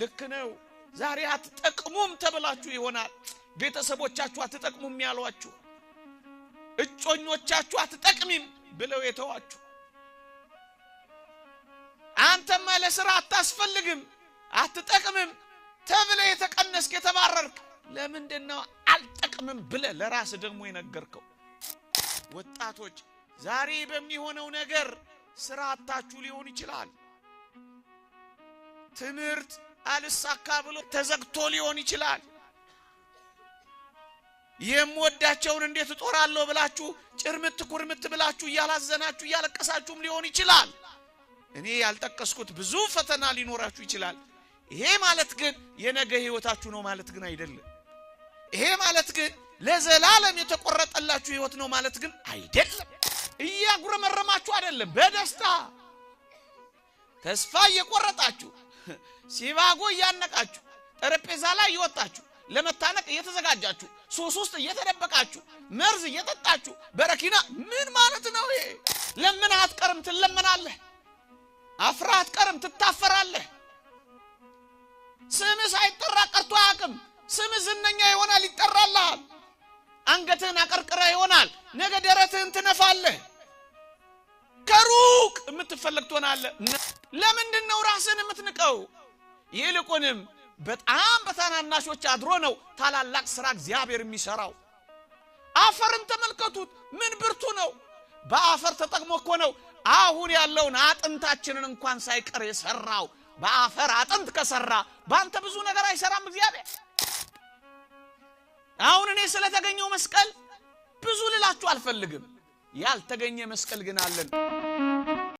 ልክ ነው ዛሬ አትጠቅሙም ተብላችሁ ይሆናል ቤተሰቦቻችሁ አትጠቅሙም ያሏችሁ እጮኞቻችሁ አትጠቅሚም ብለው የተዋችሁ አንተማ ለሥራ አታስፈልግም አትጠቅምም ተብለ የተቀነስክ የተባረርክ ለምንድነው አልጠቅምም ብለ ለራስ ደግሞ የነገርከው ወጣቶች ዛሬ በሚሆነው ነገር ሥራ አጣችሁ ሊሆን ይችላል ትምህርት አልሳካ ብሎ ተዘግቶ ሊሆን ይችላል የምወዳቸውን እንዴት ጦራለሁ ብላችሁ ጭርምት ኩርምት ብላችሁ ያላዘናችሁ ያለቀሳችሁም ሊሆን ይችላል እኔ ያልጠቀስኩት ብዙ ፈተና ሊኖራችሁ ይችላል ይሄ ማለት ግን የነገ ህይወታችሁ ነው ማለት ግን አይደለም ይሄ ማለት ግን ለዘላለም የተቆረጠላችሁ ህይወት ነው ማለት ግን አይደለም እያጉረመረማችሁ አይደለም በደስታ ተስፋ እየቆረጣችሁ ሲባጎ ያነቃችሁ ጠረጴዛ ላይ ይወጣችሁ ለመታነቅ እየተዘጋጃችሁ ሶስ ውስጥ እየተደበቃችሁ መርዝ እየጠጣችሁ በረኪና ምን ማለት ነው ይሄ ለምን አትቀርም ትለምናለህ አፍራ አትቀርም ትታፈራለህ ስምስ አይጠራ ቀርቶ አያውቅም ስም ዝነኛ ይሆናል ይጠራልሃል አንገትህን አቀርቅራ ይሆናል ነገ ደረትህን ትነፋለህ ከሩቅ የምትፈልግ ትሆናለህ ለምንድነው ራስን የምትንቀው ይልቁንም በጣም በታናናሾች አድሮ ነው ታላላቅ ሥራ እግዚአብሔር የሚሰራው አፈርን ተመልከቱት ምን ብርቱ ነው በአፈር ተጠቅሞ እኮ ነው አሁን ያለውን አጥንታችንን እንኳን ሳይቀር የሰራው በአፈር አጥንት ከሰራ ባንተ ብዙ ነገር አይሰራም እግዚአብሔር አሁን እኔ ስለተገኘው መስቀል ብዙ ልላችሁ አልፈልግም ያልተገኘ መስቀል ግን አለን